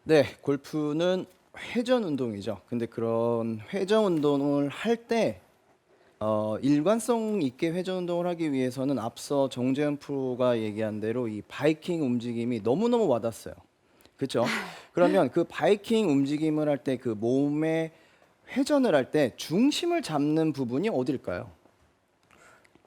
네, 골프는 회전 운동이죠. 근데 그런 회전 운동을 할 때 일관성 있게 회전 운동을 하기 위해서는 앞서 정재현 프로가 얘기한 대로 이 바이킹 움직임이 너무너무 와닿았어요. 그렇죠? 그러면 그 바이킹 움직임을 할 때 그 몸의 회전을 할 때 중심을 잡는 부분이 어딜까요?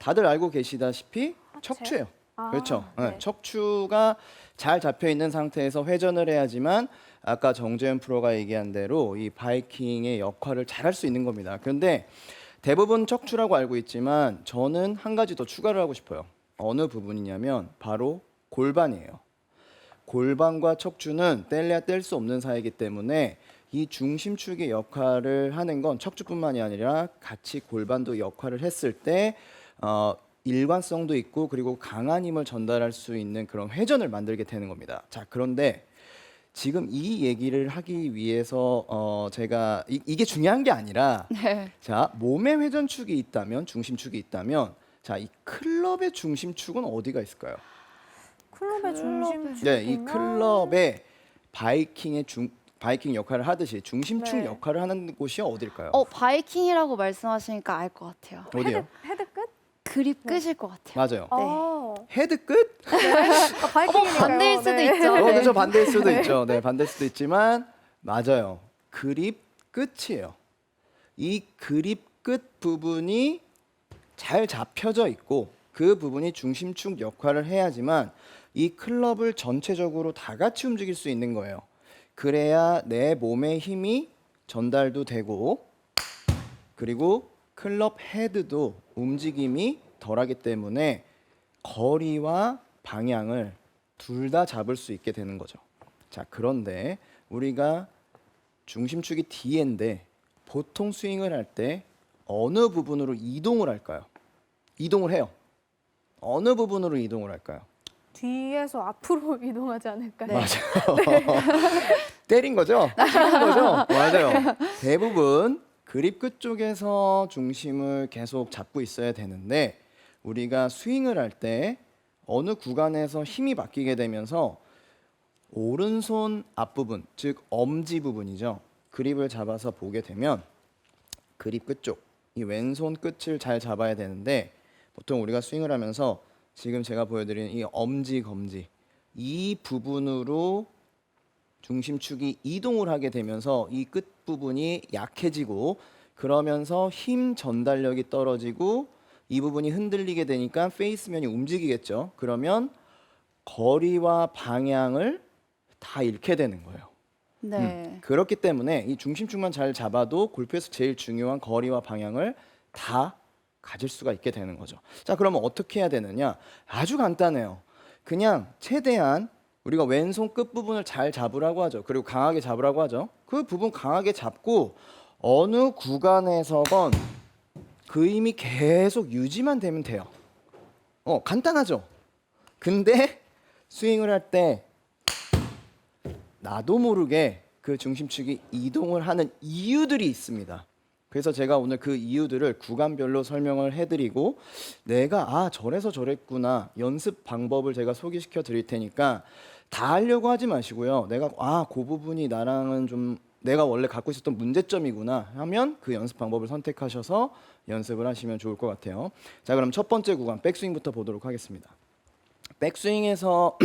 다들 알고 계시다시피 척추예요. 그렇죠. 네, 네. 척추가 잘 잡혀 있는 상태에서 회전을 해야지만 아까 정재현 프로가 얘기한 대로 이 바이킹의 역할을 잘 할 수 있는 겁니다. 그런데 대부분 척추라고 알고 있지만 저는 한 가지 더 추가를 하고 싶어요. 어느 부분이냐면 바로 골반이에요. 골반과 척추는 뗄래야 뗄 수 없는 사이이기 때문에 이 중심축의 역할을 하는 건 척추뿐만이 아니라 같이 골반도 역할을 했을 때 일관성도 있고 그리고 강한 힘을 전달할 수 있는 그런 회전을 만들게 되는 겁니다. 자, 그런데 지금 이 얘기를 하기 위해서 제가 이게 중요한 게 아니라 네. 자, 몸의 회전축이 있다면 중심축이 있다면 자, 이 클럽의 중심축은 어디가 있을까요? 클럽의 중심 네, 이 클럽의 바이킹 역할을 하듯이 중심축 네. 역할을 하는 곳이 어딜까요? 바이킹이라고 말씀하시니까 알 것 같아요. 어디요? 헤드 끝? 그립 네. 끝일 것 같아요. 맞아요. 헤드 끝? 바이킹이니까요. 반대일 수도 있죠. 네. 그렇죠. 반대일 수도 있죠. 네, 반대일 수도 있지만 맞아요. 그립 끝이에요. 이 그립 끝 부분이 잘 잡혀져 있고 그 부분이 중심축 역할을 해야지만 이 클럽을 전체적으로 다 같이 움직일 수 있는 거예요. 그래야 내 몸의 힘이 전달도 되고 그리고 클럽 헤드도 움직임이 덜하기 때문에 거리와 방향을 둘 다 잡을 수 있게 되는 거죠. 자, 그런데 우리가 중심축이 D인데 보통 스윙을 할 때 어느 부분으로 이동을 할까요? 이동을 해요. 어느 부분으로 이동을 할까요? 뒤에서 앞으로 이동하지 않을까요? 네. 맞아요. 때린 거죠? 치는 거죠? 맞아요. 대부분 그립 끝 쪽에서 중심을 계속 잡고 있어야 되는데 우리가 스윙을 할 때 어느 구간에서 힘이 바뀌게 되면서 오른손 앞부분, 즉 엄지 부분이죠. 그립을 잡아서 보게 되면 그립 끝쪽, 이 왼손 끝을 잘 잡아야 되는데 보통 우리가 스윙을 하면서 지금 제가 보여드리는 이 엄지, 검지 이 부분으로 중심축이 이동을 하게 되면서 이 끝 부분이 약해지고 그러면서 힘 전달력이 떨어지고 이 부분이 흔들리게 되니까 페이스면이 움직이겠죠. 그러면 거리와 방향을 다 잃게 되는 거예요. 네. 그렇기 때문에 이 중심축만 잘 잡아도 골프에서 제일 중요한 거리와 방향을 다 가질 수가 있게 되는 거죠. 자, 그러면 어떻게 해야 되느냐? 아주 간단해요. 그냥 최대한 우리가 왼손 끝부분을 잘 잡으라고 하죠. 그리고 강하게 잡으라고 하죠. 그 부분 강하게 잡고 어느 구간에서건 그 힘이 계속 유지만 되면 돼요. 간단하죠? 근데 스윙을 할 때 나도 모르게 그 중심축이 이동을 하는 이유들이 있습니다. 그래서 제가 오늘 그 이유들을 구간별로 설명을 해드리고 내가 저래서 저랬구나 연습 방법을 제가 소개시켜 드릴 테니까 다 하려고 하지 마시고요. 내가 그 부분이 나랑은 좀 내가 원래 갖고 있었던 문제점이구나 하면 그 연습 방법을 선택하셔서 연습을 하시면 좋을 것 같아요. 자, 그럼 첫 번째 구간 백스윙부터 보도록 하겠습니다. 백스윙에서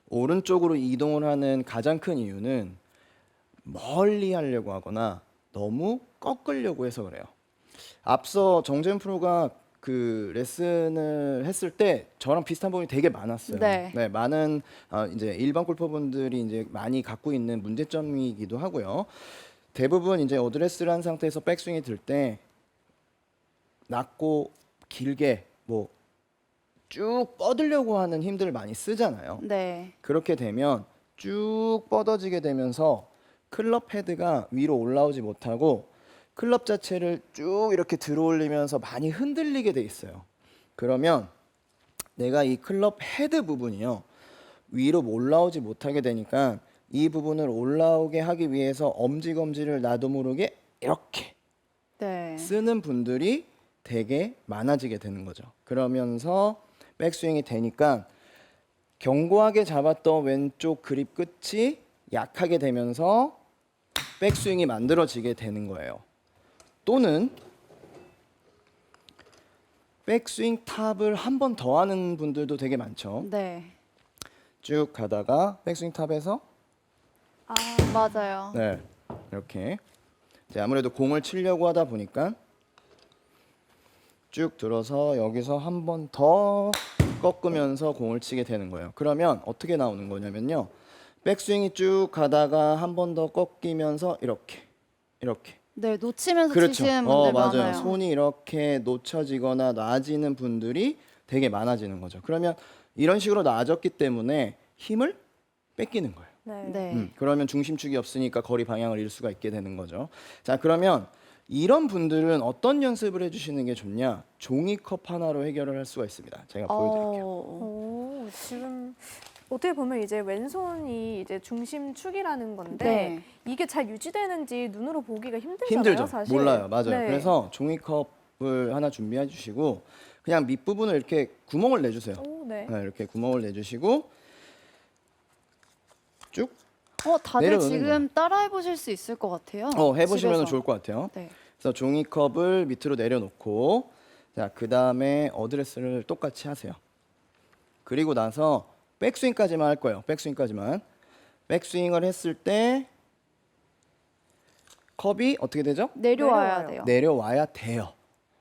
오른쪽으로 이동을 하는 가장 큰 이유는 멀리 하려고 하거나 너무 꺾으려고 해서 그래요. 앞서 정재현 프로가 그 레슨을 했을 때 저랑 비슷한 부분이 되게 많았어요. 네. 많은 이제 일반 골퍼분들이 이제 많이 갖고 있는 문제점이기도 하고요. 대부분 이제 어드레스를 한 상태에서 백스윙이 들 때 낮고 길게 뭐 쭉 뻗으려고 하는 힘들을 많이 쓰잖아요. 네. 그렇게 되면 쭉 뻗어지게 되면서 클럽 헤드가 위로 올라오지 못하고 클럽 자체를 쭉 이렇게 들어올리면서 많이 흔들리게 돼 있어요. 그러면 내가 이 클럽 헤드 부분이요 위로 올라오지 못하게 되니까 이 부분을 올라오게 하기 위해서 엄지검지를 나도 모르게 이렇게 네. 쓰는 분들이 되게 많아지게 되는 거죠. 그러면서 백스윙이 되니까 견고하게 잡았던 왼쪽 그립 끝이 약하게 되면서 백스윙이 만들어지게 되는 거예요. 또는 백스윙 탑을 한 번 더 하는 분들도 되게 많죠. 네. 쭉 가다가 백스윙 탑에서 맞아요. 네, 이렇게 이제 아무래도 공을 치려고 하다 보니까 쭉 들어서 여기서 한 번 더 꺾으면서 공을 치게 되는 거예요. 그러면 어떻게 나오는 거냐면요. 백스윙이 쭉 가다가 한 번 더 꺾이면서 이렇게 네, 놓치면서 그렇죠. 치시는 분들 맞아요. 많아요. 손이 이렇게 놓쳐지거나 놔지는 분들이 되게 많아지는 거죠. 그러면 이런 식으로 놔졌기 때문에 힘을 뺏기는 거예요. 네. 네. 그러면 중심축이 없으니까 거리 방향을 잃을 수가 있게 되는 거죠. 자, 그러면 이런 분들은 어떤 연습을 해주시는 게 좋냐? 종이컵 하나로 해결을 할 수가 있습니다. 제가 보여드릴게요. 오, 지금 어떻게 보면 이제 왼손이 이제 중심축이라는 건데 네. 이게 잘 유지되는지 눈으로 보기가 힘들잖아요, 힘들죠. 사실. 몰라요. 맞아요. 네. 그래서 종이컵을 하나 준비해 주시고 그냥 밑부분을 이렇게 구멍을 내주세요. 오, 네. 네, 이렇게 구멍을 내주시고 쭉 다들 내려오는 지금 따라해 보실 수 있을 것 같아요. 해보시면 집에서. 좋을 것 같아요. 네. 그래서 종이컵을 밑으로 내려놓고 자, 그 다음에 어드레스를 똑같이 하세요. 그리고 나서 백스윙까지만 할 거예요. 백스윙까지만. 백스윙을 했을 때 컵이 어떻게 되죠? 내려와야 내려와요. 돼요. 내려와야 돼요.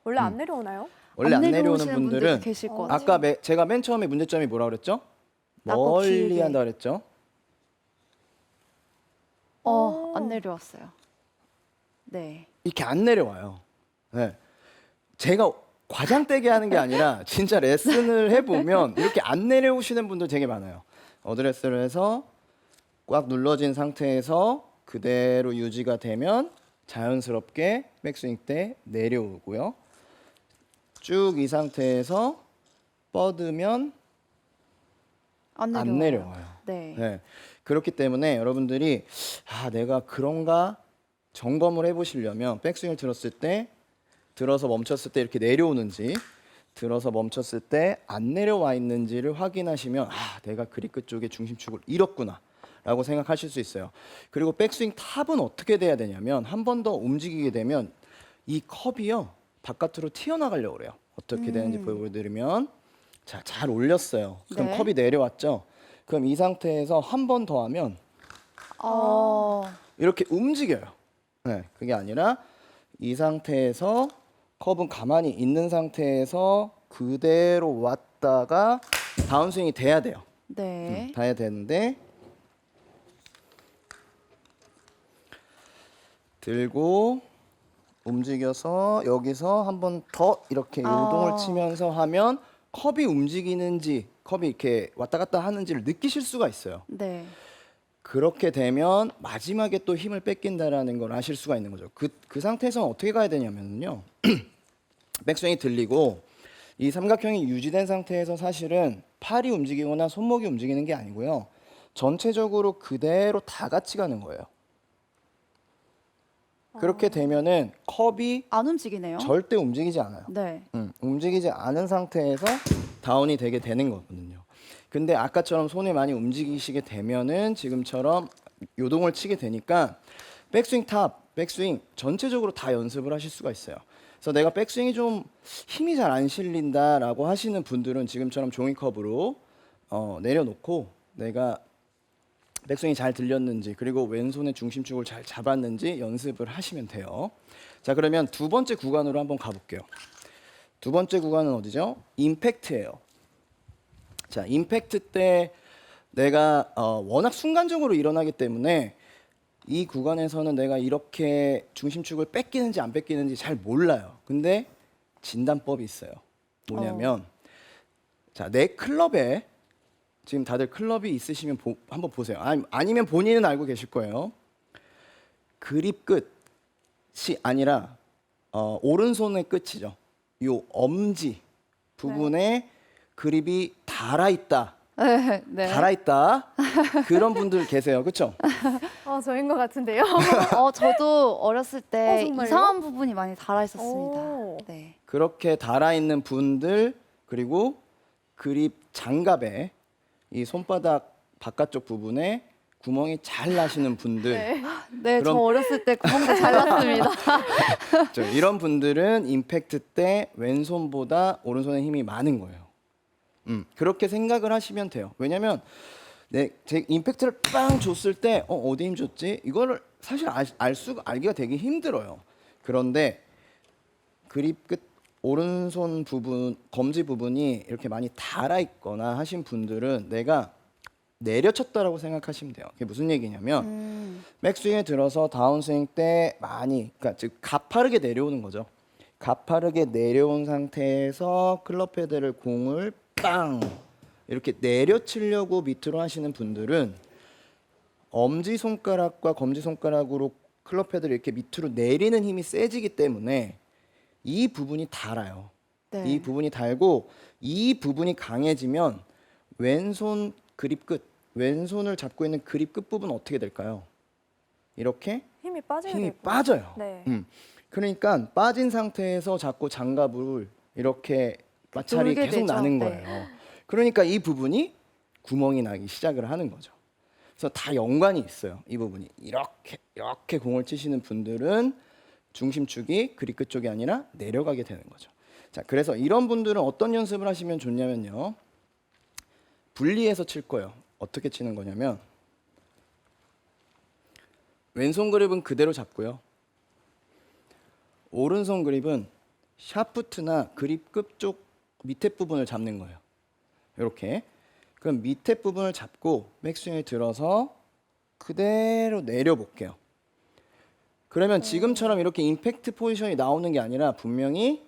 원래 안 내려오나요? 원래 안 내려오는 내려오시는 분들도 분들은 계실 것 아, 같아요. 아까 제가 맨 처음에 문제점이 뭐라 그랬죠? 낮고 멀리 길게. 한다 그랬죠? 안 내려왔어요. 네. 이렇게 안 내려와요. 네. 제가 과장되게 하는 게 아니라 진짜 레슨을 해보면 이렇게 안 내려오시는 분들 되게 많아요. 어드레스를 해서 꽉 눌러진 상태에서 그대로 유지가 되면 자연스럽게 백스윙 때 내려오고요. 쭉 이 상태에서 뻗으면 안 내려와요. 네. 네. 그렇기 때문에 여러분들이 내가 그런가 점검을 해보시려면 백스윙을 들었을 때 들어서 멈췄을 때 이렇게 내려오는지 들어서 멈췄을 때 안 내려와 있는지를 확인하시면 내가 그립 끝쪽에 중심축을 잃었구나 라고 생각하실 수 있어요. 그리고 백스윙 탑은 어떻게 돼야 되냐면 한 번 더 움직이게 되면 이 컵이요 바깥으로 튀어나가려고 그래요. 어떻게 되는지 보여드리면 자, 잘 올렸어요. 그럼 네. 컵이 내려왔죠. 그럼 이 상태에서 한 번 더 하면 이렇게 움직여요. 네, 그게 아니라 이 상태에서 컵은 가만히 있는 상태에서 그대로 왔다가 다운스윙이 돼야 돼요. 네. 돼야 되는데 들고 움직여서 여기서 한 번 더 이렇게 요동을 치면서 하면 컵이 움직이는지 컵이 이렇게 왔다 갔다 하는지를 느끼실 수가 있어요. 네. 그렇게 되면 마지막에 또 힘을 뺏긴다라는 걸 아실 수가 있는 거죠. 그 상태에서는 어떻게 가야 되냐면요. 백스윙이 들리고 이 삼각형이 유지된 상태에서 사실은 팔이 움직이거나 손목이 움직이는 게 아니고요. 전체적으로 그대로 다 같이 가는 거예요. 그렇게 되면은 컵이 안 움직이네요. 절대 움직이지 않아요. 네. 움직이지 않은 상태에서 다운이 되게 되는 거거든요. 근데 아까처럼 손이 많이 움직이시게 되면은 지금처럼 요동을 치게 되니까 백스윙 탑, 백스윙 전체적으로 다 연습을 하실 수가 있어요. 그래서 내가 백스윙이 좀 힘이 잘 안 실린다라고 하시는 분들은 지금처럼 종이컵으로 내려놓고 내가 백스윙이 잘 들렸는지 그리고 왼손의 중심축을 잘 잡았는지 연습을 하시면 돼요. 자, 그러면 두 번째 구간으로 한번 가볼게요. 두 번째 구간은 어디죠? 임팩트예요. 자, 임팩트 때 내가 워낙 순간적으로 일어나기 때문에 이 구간에서는 내가 이렇게 중심축을 뺏기는지 안 뺏기는지 잘 몰라요. 근데 진단법이 있어요. 뭐냐면 자, 내 클럽에 지금 다들 클럽이 있으시면 한번 보세요. 아니면 본인은 알고 계실 거예요. 그립 끝이 아니라 오른손의 끝이죠. 요 엄지 부분에 그립이 달아있다. 네. 달아있다. 그런 분들 계세요. 그렇죠? 저인 것 같은데요. 저도 어렸을 때 정말요? 이상한 부분이 많이 달아 있었습니다. 오. 네. 그렇게 달아있는 분들 그리고 그립 장갑에 이 손바닥 바깥쪽 부분에 구멍이 잘 나시는 분들 네. 네, 저 그럼- 어렸을 때 구멍도 잘 났습니다. 이런 분들은 임팩트 때 왼손보다 오른손에 힘이 많은 거예요. 그렇게 생각을 하시면 돼요. 왜냐면 제 임팩트를 빵 줬을 때 어디 힘 줬지? 이거를 사실 알기가 되게 힘들어요. 그런데 그립 끝 오른손 부분, 검지 부분이 이렇게 많이 닿아 있거나 하신 분들은 내가 내려쳤다라고 생각하시면 돼요. 그게 무슨 얘기냐면 백스윙에 들어서 다운스윙 때 많이, 그러니까 즉 가파르게 내려오는 거죠. 가파르게 내려온 상태에서 클럽 헤드를 공을 빵 이렇게 내려치려고 밑으로 하시는 분들은 엄지 손가락과 검지 손가락으로 클럽 헤드를 이렇게 밑으로 내리는 힘이 세지기 때문에 이 부분이 닳아요. 네. 이 부분이 달고 이 부분이 강해지면 왼손 그립 끝, 왼손을 잡고 있는 그립 끝 부분 어떻게 될까요? 이렇게 힘이 빠지게 힘이 되고. 빠져요. 네. 그러니까 빠진 상태에서 자꾸 장갑을 이렇게 마찰이 돌게 계속 되죠. 나는 네. 거예요. 그러니까 이 부분이 구멍이 나기 시작을 하는 거죠. 그래서 다 연관이 있어요. 이 부분이 이렇게 공을 치시는 분들은 중심축이 그립 끝 쪽이 아니라 내려가게 되는 거죠. 자, 그래서 이런 분들은 어떤 연습을 하시면 좋냐면요. 분리해서 칠 거예요. 어떻게 치는 거냐면 왼손 그립은 그대로 잡고요. 오른손 그립은 샤프트나 그립 끝 쪽 밑에 부분을 잡는 거예요. 이렇게. 그럼 밑에 부분을 잡고 백스윙에 들어서 그대로 내려볼게요. 그러면 지금처럼 이렇게 임팩트 포지션이 나오는 게 아니라 분명히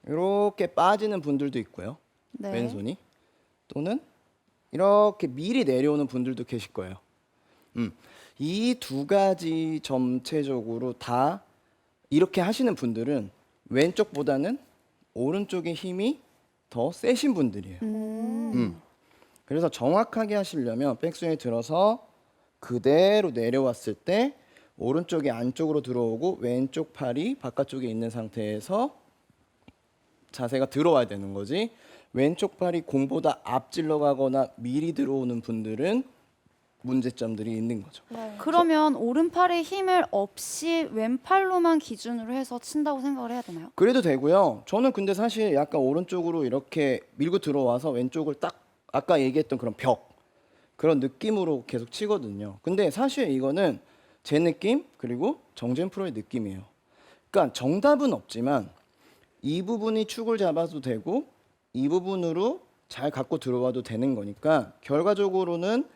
이렇게 빠지는 분들도 있고요. 네. 왼손이. 또는 이렇게 미리 내려오는 분들도 계실 거예요. 이 두 가지 전체적으로 다 이렇게 하시는 분들은 왼쪽보다는 오른쪽의 힘이 더 세신 분들이에요. 그래서 정확하게 하시려면 백스윙에 들어서 그대로 내려왔을 때 오른쪽이 안쪽으로 들어오고 왼쪽 팔이 바깥쪽에 있는 상태에서 자세가 들어와야 되는 거지. 왼쪽 팔이 공보다 앞질러 가거나 미리 들어오는 분들은 문제점들이 있는 거죠. 네. 그러면 오른팔에 힘을 없이 왼팔로만 기준으로 해서 친다고 생각을 해야 되나요? 그래도 되고요. 저는 근데 사실 약간 오른쪽으로 이렇게 밀고 들어와서 왼쪽을 딱 아까 얘기했던 그런 벽 그런 느낌으로 계속 치거든요. 근데 사실 이거는 제 느낌 그리고 정재현 프로의 느낌이에요. 그러니까 정답은 없지만 이 부분이 축을 잡아도 되고 이 부분으로 잘 갖고 들어와도 되는 거니까 결과적으로는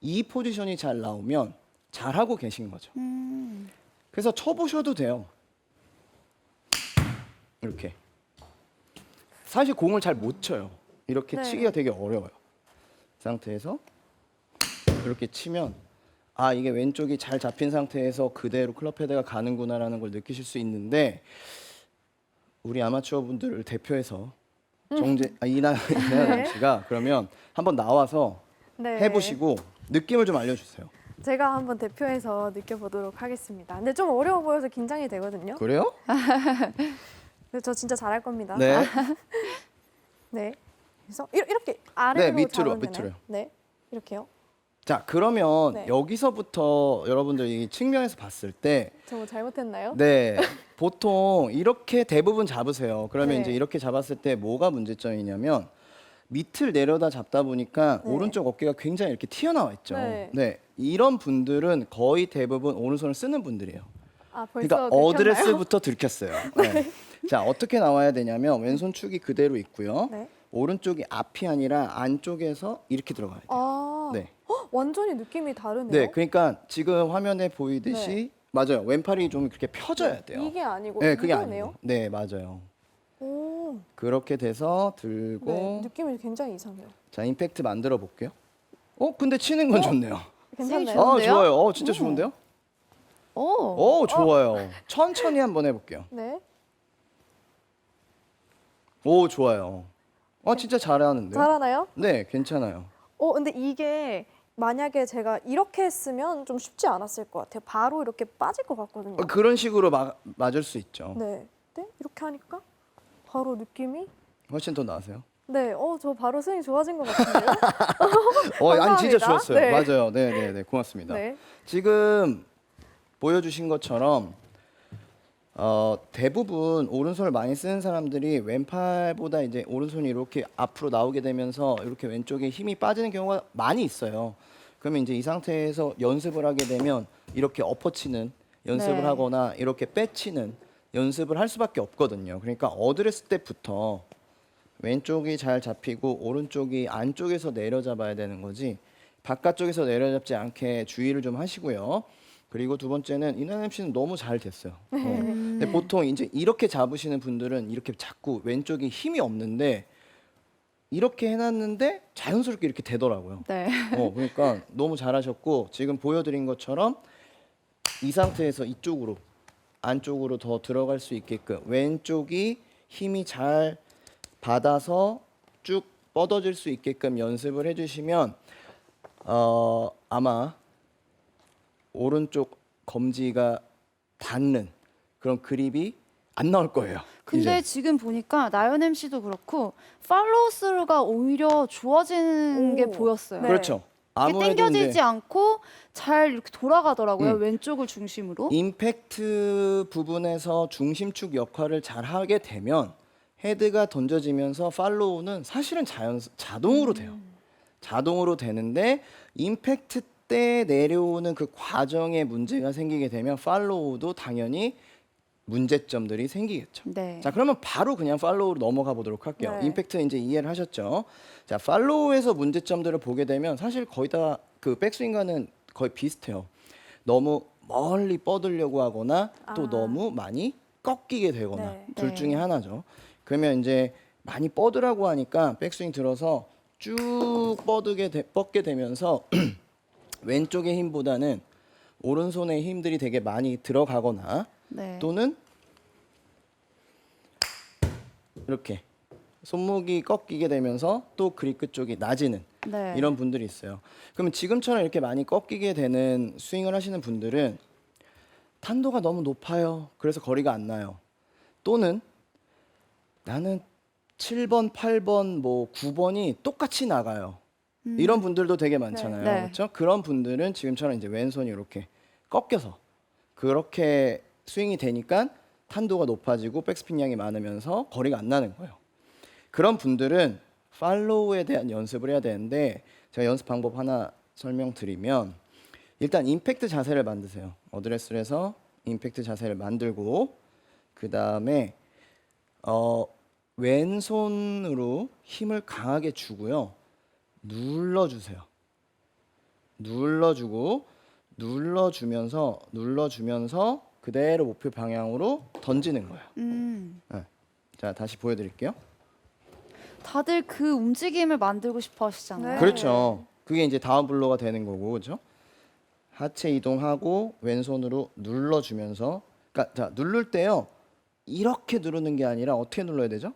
이 포지션이 잘 나오면 잘하고 계신 거죠. 그래서 쳐보셔도 돼요. 이렇게. 사실 공을 잘 못 쳐요. 이렇게 네. 치기가 되게 어려워요. 그 상태에서 이렇게 치면 아 이게 왼쪽이 잘 잡힌 상태에서 그대로 클럽 헤드가 가는구나라는 걸 느끼실 수 있는데 우리 아마추어 분들을 대표해서 이나연 씨가 그러면 한번 나와서 네. 해보시고 느낌을 좀 알려주세요. 제가 한번 대표해서 느껴보도록 하겠습니다. 근데 좀 어려워 보여서 긴장이 되거든요. 그래요? 근데 저 진짜 잘할 겁니다. 네. 네. 그래서 이렇게 아래로 네, 밑으로, 잡으면 되나요? 밑으로요. 네. 이렇게요. 자 그러면 네. 여기서부터 여러분들 이 측면에서 봤을 때 저 뭐 잘못했나요? 네, 보통 이렇게 대부분 잡으세요. 그러면 네. 이제 이렇게 잡았을 때 뭐가 문제점이냐면 밑을 내려다 잡다 보니까 네. 오른쪽 어깨가 굉장히 이렇게 튀어나와 있죠. 네. 네, 이런 분들은 거의 대부분 오른손을 쓰는 분들이에요. 아, 벌써 그러니까 들켰나요? 어드레스부터 들켰어요. 네. 자, 어떻게 나와야 되냐면 왼손 축이 그대로 있고요. 네. 오른쪽이 앞이 아니라 안쪽에서 이렇게 들어가야 돼요. 아, 네. 완전히 느낌이 다르네요. 네, 그러니까 지금 화면에 보이듯이 맞아요. 왼팔이 좀 그렇게 펴져야 돼요. 이게 아니고 네, 그게 이거네요. 아니에요. 네, 맞아요. 오, 그렇게 돼서 들고 네, 느낌이 굉장히 이상해요. 자, 임팩트 만들어 볼게요. 근데 치는 건 좋네요. 괜찮나요? 좋은데요? 좋아요. 진짜 좋은데요? 오, 좋아요. 천천히 한번 해볼게요. 네. 오, 좋아요. 진짜 잘하는데요? 잘하나요? 네, 괜찮아요. 근데 이게 만약에 제가 이렇게 했으면 좀 쉽지 않았을 것 같아요. 바로 이렇게 빠질 것 같거든요. 그런 식으로 맞을 수 있죠. 네. 네? 이렇게 하니까 바로 느낌이 훨씬 더 나으세요? 네, 저 바로 스윙 좋아진 것 같은데요? 아니 진짜 감사합니다. 좋았어요. 네. 맞아요. 네, 고맙습니다. 네. 지금 보여주신 것처럼 대부분 오른손을 많이 쓰는 사람들이 왼팔보다 이제 오른손이 이렇게 앞으로 나오게 되면서 이렇게 왼쪽에 힘이 빠지는 경우가 많이 있어요. 그러면 이제 이 상태에서 연습을 하게 되면 이렇게 엎어치는 연습을 네. 하거나 이렇게 빼치는 연습을 할 수밖에 없거든요. 그러니까 어드레스 때부터 왼쪽이 잘 잡히고 오른쪽이 안쪽에서 내려잡아야 되는 거지 바깥쪽에서 내려잡지 않게 주의를 좀 하시고요. 그리고 두 번째는 이나연 씨는 너무 잘 됐어요. 근데 보통 이제 이렇게 잡으시는 분들은 이렇게 자꾸 왼쪽이 힘이 없는데 이렇게 해놨는데 자연스럽게 이렇게 되더라고요. 네. 그러니까 너무 잘하셨고 지금 보여드린 것처럼 이 상태에서 이쪽으로 안쪽으로 더 들어갈 수 있게끔 왼쪽이 힘이 잘 받아서 쭉 뻗어질 수 있게끔 연습을 해주시면 아마 오른쪽 검지가 닿는 그런 그립이 안 나올 거예요. 근데 이제. 지금 보니까 나연 MC도 그렇고 팔로우스루가 오히려 좋아지는 게 오. 보였어요. 네. 그렇죠. 이게 아무래도 당겨지지 이제 않고 잘 이렇게 돌아가더라고요. 왼쪽을 중심으로. 임팩트 부분에서 중심축 역할을 잘 하게 되면 헤드가 던져지면서 팔로우는 사실은 자동으로 돼요. 자동으로 되는데 임팩트 때 내려오는 그 과정에 문제가 생기게 되면 팔로우도 당연히 문제점들이 생기겠죠. 네. 자, 그러면 바로 그냥 팔로우로 넘어가 보도록 할게요. 네. 임팩트 이제 이해를 하셨죠? 자, 팔로우에서 문제점들을 보게 되면 사실 거의 다 그 백스윙과는 거의 비슷해요. 너무 멀리 뻗으려고 하거나 또 아. 너무 많이 꺾이게 되거나 네. 둘 네. 중에 하나죠. 그러면 이제 많이 뻗으라고 하니까 백스윙 들어서 쭉 뻗게 되면서 왼쪽의 힘보다는 오른손의 힘들이 되게 많이 들어가거나 네. 또는 이렇게 손목이 꺾이게 되면서 또 그립 끝쪽이 낮이는 네. 이런 분들이 있어요. 그러면 지금처럼 이렇게 많이 꺾이게 되는 스윙을 하시는 분들은 탄도가 너무 높아요. 그래서 거리가 안 나요. 또는 나는 7번, 8번, 뭐 9번이 똑같이 나가요. 이런 분들도 되게 많잖아요. 네. 그렇죠? 그런 분들은 지금처럼 이제 왼손이 이렇게 꺾여서 그렇게 스윙이 되니까 탄도가 높아지고 백스핀 양이 많으면서 거리가 안 나는 거예요. 그런 분들은 팔로우에 대한 연습을 해야 되는데 제가 연습 방법 하나 설명드리면 일단 임팩트 자세를 만드세요. 어드레스를 해서 임팩트 자세를 만들고 그 다음에 왼손으로 힘을 강하게 주고요. 눌러주세요. 눌러주면서 그대로 목표 방향으로 던지는 거예요. 네. 자, 다시 보여드릴게요. 다들 그 움직임을 만들고 싶어 하시잖아요. 네. 그렇죠. 그게 이제 다운 블로가 되는 거고, 그렇죠? 하체 이동하고 왼손으로 눌러주면서, 그러니까 자 누를 때요. 이렇게 누르는 게 아니라 어떻게 눌러야 되죠?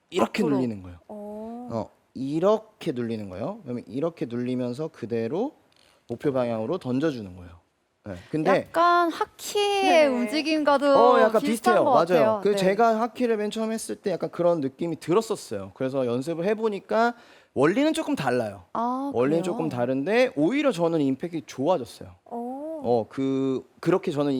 이렇게 앞으로. 눌리는 거예요. 어. 이렇게 눌리는 거예요. 그러면 이렇게 눌리면서 그대로 목표 방향으로 던져주는 거예요. 네. 근데 약간 하키의 네. 움직임과도 약간 비슷한 비슷해요. 것 맞아요. 같아요. 그 네. 제가 하키를 맨 처음 했을 때 약간 그런 느낌이 들었었어요. 그래서 연습을 해보니까 원리는 조금 달라요. 아, 원리는 그래요? 조금 다른데 오히려 저는 임팩트가 좋아졌어요. 그렇게 저는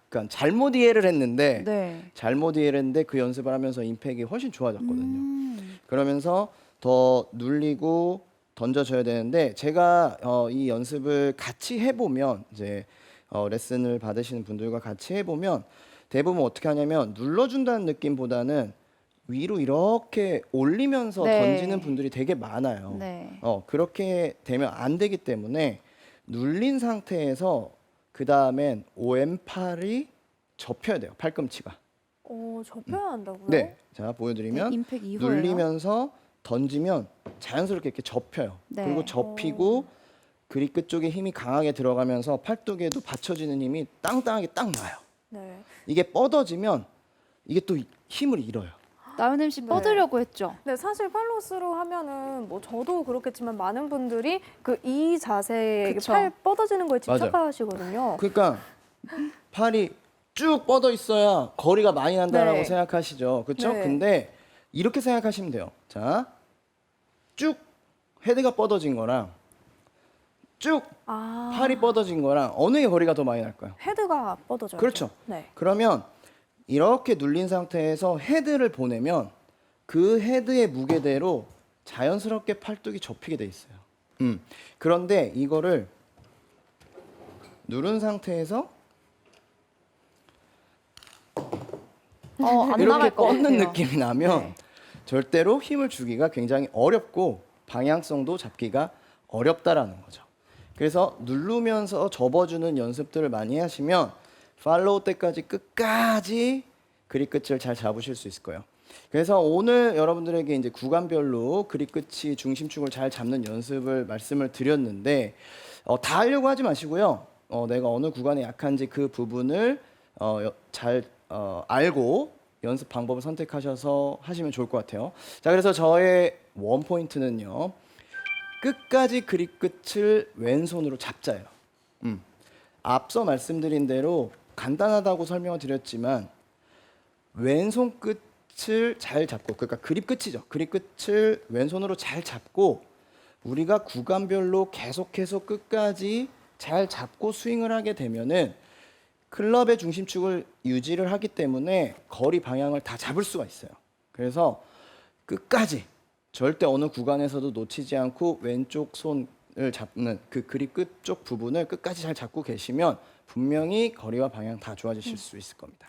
그러니까 잘못 이해를 했는데 네. 잘못 이해를 했는데 그 연습을 하면서 임팩이 훨씬 좋아졌거든요. 그러면서 더 눌리고 던져줘야 되는데 제가 이 연습을 같이 해보면 이제 레슨을 받으시는 분들과 같이 해보면 대부분 어떻게 하냐면 눌러준다는 느낌보다는 위로 이렇게 올리면서 네. 던지는 분들이 되게 많아요. 네. 그렇게 되면 안 되기 때문에 눌린 상태에서 그 다음엔 오른팔이 접혀야 돼요. 팔꿈치가. 접혀야 한다고요? 네. 자 보여드리면 임팩 이후에요? 눌리면서 던지면 자연스럽게 이렇게 접혀요. 네. 그리고 접히고 그립 끝쪽에 힘이 강하게 들어가면서 팔뚝에도 받쳐지는 힘이 땅땅하게 딱 나요. 네. 이게 뻗어지면 이게 또 힘을 잃어요. 나연 MC 네. 뻗으려고 했죠? 네, 사실 팔로스로 하면은 뭐 저도 그렇겠지만 많은 분들이 그 이 자세 그쵸. 팔 뻗어지는 거에 맞아요. 집착하시거든요. 그러니까 팔이 쭉 뻗어 있어야 거리가 많이 난다라고 네. 생각하시죠. 그렇죠? 네. 근데 이렇게 생각하시면 돼요. 자, 쭉 헤드가 뻗어진 거랑 쭉 아, 팔이 뻗어진 거랑 어느 게 거리가 더 많이 날까요? 헤드가 뻗어져요. 그렇죠. 네. 그러면 이렇게 눌린 상태에서 헤드를 보내면 그 헤드의 무게대로 자연스럽게 팔뚝이 접히게 돼 있어요. 그런데 이거를 누른 상태에서 안 이렇게 나갈 것 뻗는 같아요. 느낌이 나면 네. 절대로 힘을 주기가 굉장히 어렵고 방향성도 잡기가 어렵다라는 거죠. 그래서 누르면서 접어주는 연습들을 많이 하시면 팔로우 때까지 끝까지 그립 끝을 잘 잡으실 수 있을 거예요. 그래서 오늘 여러분들에게 이제 구간별로 그립 끝이 중심축을 잘 잡는 연습을 말씀을 드렸는데 다 하려고 하지 마시고요. 내가 어느 구간에 약한지 그 부분을 잘 알고 연습 방법을 선택하셔서 하시면 좋을 것 같아요. 자, 그래서 저의 원 포인트는요. 끝까지 그립 끝을 왼손으로 잡자예요. 앞서 말씀드린 대로 간단하다고 설명을 드렸지만 왼손 끝을 잘 잡고, 그러니까 그립 끝이죠. 그립 끝을 왼손으로 잘 잡고 우리가 구간별로 계속해서 끝까지 잘 잡고 스윙을 하게 되면은 클럽의 중심축을 유지를 하기 때문에 거리 방향을 다 잡을 수가 있어요. 그래서 끝까지 절대 어느 구간에서도 놓치지 않고 왼쪽 손을 잡는 그 그립 끝쪽 부분을 끝까지 잘 잡고 계시면 분명히 거리와 방향 다 좋아지실 수 있을 겁니다.